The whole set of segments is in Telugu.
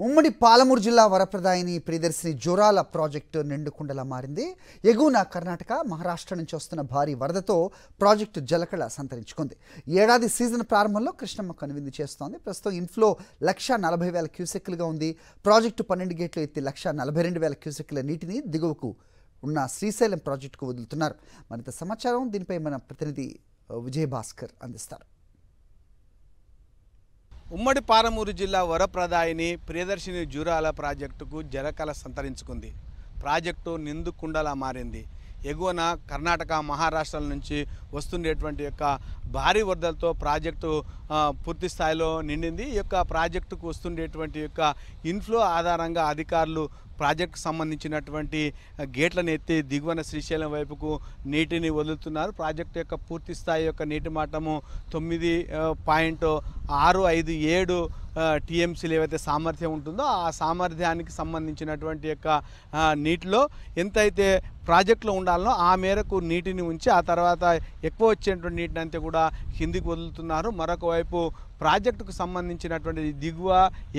ఉమ్మడి పాలమూరు జిల్లా వరప్రదాయిని ప్రియదర్శిని జోరాల ప్రాజెక్టు నిండుకుండలా మారింది. ఎగువన కర్ణాటక, మహారాష్ట్ర నుంచి వస్తున్న భారీ వరదతో ప్రాజెక్టు జలకళ సంతరించుకుంది. ఏడాది సీజన్ ప్రారంభంలో కృష్ణమ్మ కనువిందు చేస్తోంది. ప్రస్తుతం ఇన్ఫ్లో 1,40,000 క్యూసెక్కులుగా ఉంది. ప్రాజెక్టు 12 గేట్లు ఎత్తి 1,42,000 క్యూసెక్కుల నీటిని దిగువకు ఉన్న శ్రీశైలం ప్రాజెక్టుకు వదులుతున్నారు. మరింత సమాచారం దీనిపై మన ప్రతినిధి విజయభాస్కర్ అందిస్తారు. ఉమ్మడి పాలమూరు జిల్లా వరప్రదాయిని ప్రియదర్శిని జూరాల ప్రాజెక్టుకు జలకళ సంతరించుకుంది. ప్రాజెక్టు నిండుకుండలా మారింది. ఎగువన కర్ణాటక, మహారాష్ట్రాల నుంచి వస్తుండేటువంటి యొక్క భారీ వరదలతో ప్రాజెక్టు పూర్తి స్థాయిలో నిండింది. ఈ యొక్క ప్రాజెక్టుకు వస్తుండేటువంటి యొక్క ఇన్ఫ్లో ఆధారంగా అధికారులు ప్రాజెక్టుకు సంబంధించినటువంటి గేట్లను ఎత్తి దిగువన శ్రీశైలం వైపుకు నీటిని వదులుతున్నారు. ప్రాజెక్టు యొక్క పూర్తి స్థాయి యొక్క నీటి మట్టము 9.657 టీఎంసీలు ఏవైతే సామర్థ్యం ఉంటుందో ఆ సామర్థ్యానికి సంబంధించినటువంటి యొక్క నీటిలో ఎంతైతే ప్రాజెక్టులో ఉండాలనో ఆ మేరకు నీటిని ఉంచి ఆ తర్వాత ఎక్కువ వచ్చేటువంటి నీటిని అంతా కూడా కిందికి వదులుతున్నారు. మరొక వైపు ప్రాజెక్టుకు సంబంధించినటువంటి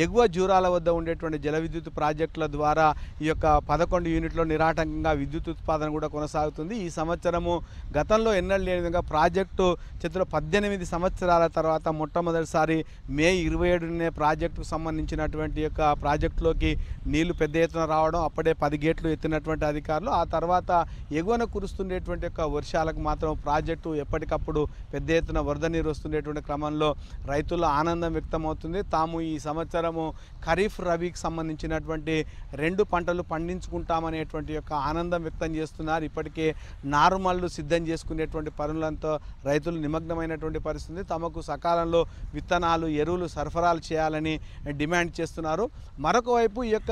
ఎగువ జూరాల వద్ద ఉండేటువంటి జల విద్యుత్ ప్రాజెక్టుల ద్వారా ఈ యొక్క 11 యూనిట్లో నిరాటంకంగా విద్యుత్ ఉత్పాదన కూడా కొనసాగుతుంది. ఈ సంవత్సరము గతంలో ఎన్నడూ లేని విధంగా ప్రాజెక్టు చేతిలో 18 సంవత్సరాల తర్వాత మొట్టమొదటిసారి మే 27నే ప్రాజెక్టుకు సంబంధించినటువంటి యొక్క ప్రాజెక్టులోకి నీళ్లు పెద్ద ఎత్తున రావడం, అప్పుడే 10 గేట్లు ఎత్తినటువంటి అధికారులు. ఆ తర్వాత ఎగువన కురుస్తుండేటువంటి యొక్క వర్షాలకు మాత్రం ప్రాజెక్టు ఎప్పటికప్పుడు పెద్ద ఎత్తున వరద నీరు వస్తుండేటువంటి క్రమంలో రైతుల్లో ఆనందం వ్యక్తమవుతుంది. తాము ఈ సంవత్సరము ఖరీఫ్, రబీకి సంబంధించినటువంటి 2 పంటలు పండించుకుంటామనేటువంటి యొక్క ఆనందం వ్యక్తం చేస్తున్నారు. ఇప్పటికే నారుమళ్ళు సిద్ధం చేసుకునేటువంటి పనులతో రైతులు నిమగ్నమైనటువంటి పరిస్థితి. తమకు సకాలంలో విత్తనాలు, ఎరువులు సరఫరాలు చేయాలని డిమాండ్ చేస్తున్నారు. మరొక వైపు ఈ యొక్క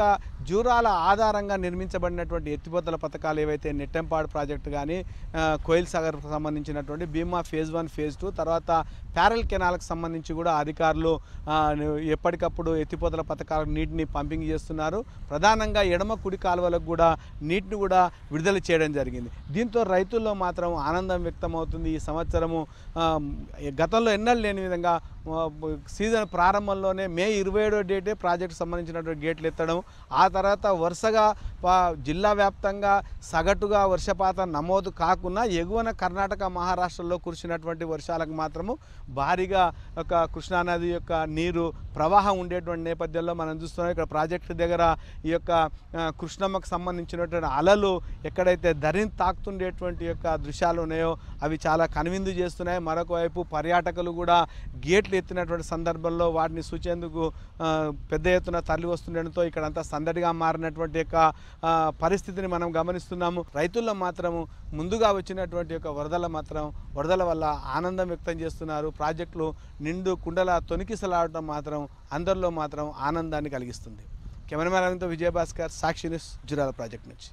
జూరాల ఆధారంగా నిర్మించబడినటువంటి ఎత్తిపోతల పథకాలు ఏవైతే నెట్టెంపాడు ప్రాజెక్టు కానీ, కోయిల్ సాగర్కు సంబంధించినటువంటి భీమా ఫేజ్ 1, ఫేజ్ 2, తర్వాత ప్యారల్ కెనాల్కి సంబంధించి కూడా అధికారులు ఎప్పటికప్పుడు ఎత్తిపోతల పథకాలకు నీటిని పంపింగ్ చేస్తున్నారు. ప్రధానంగా ఎడమ, కుడి కాలువలకు కూడా నీటిని కూడా విడుదల చేయడం జరిగింది. దీంతో రైతుల్లో మాత్రం ఆనందం వ్యక్తమవుతుంది. ఈ సంవత్సరము గతంలో ఎన్నడూ లేని విధంగా సీజన్ ప్రారంభంలోనే మే 27వ డేటే ప్రాజెక్టు సంబంధించినటువంటి గేట్లు ఎత్తడం, ఆ తర్వాత వరుసగా జిల్లా వ్యాప్తంగా సగటుగా వర్షపాతం నమోదు కాకుండా ఎగువన కర్ణాటక, మహారాష్ట్రలో కురిసినటువంటి వర్షాలకు మాత్రము భారీగా ఒక కృష్ణానది యొక్క నీరు ప్రవాహం ఉండేటువంటి నేపథ్యంలో మనం చూస్తున్నాం. ఇక్కడ ప్రాజెక్టు దగ్గర ఈ యొక్క కృష్ణమ్మకు సంబంధించినటువంటి అలలు ఎక్కడైతే ధరిని తాకుతుండేటువంటి యొక్క దృశ్యాలు ఉన్నాయో అవి చాలా కనువిందు చేస్తున్నాయి. మరొక వైపు పర్యాటకులు కూడా గేట్లు ఎత్తినటువంటి సందర్భంలో వాటిని చూచేందుకు పెద్ద ఎత్తున తరలి వస్తుండటంతో ఇక్కడంతా సందడిగా మారినటువంటి యొక్క పరిస్థితిని మనం గమనిస్తున్నాము. రైతుల్లో మాత్రము ముందుగా వచ్చినటువంటి యొక్క వరదల వల్ల ఆనందం వ్యక్తం చేస్తున్నారు. ప్రాజెక్టులు నిండు కుండల తొనికిసలాడటం మాత్రం అందరిలో మాత్రం ఆనందాన్ని కలిగిస్తుంది. కెమెరామెన్ విజయభాస్కర్, సాక్షి న్యూస్, జూరాల ప్రాజెక్ట్ నుంచి.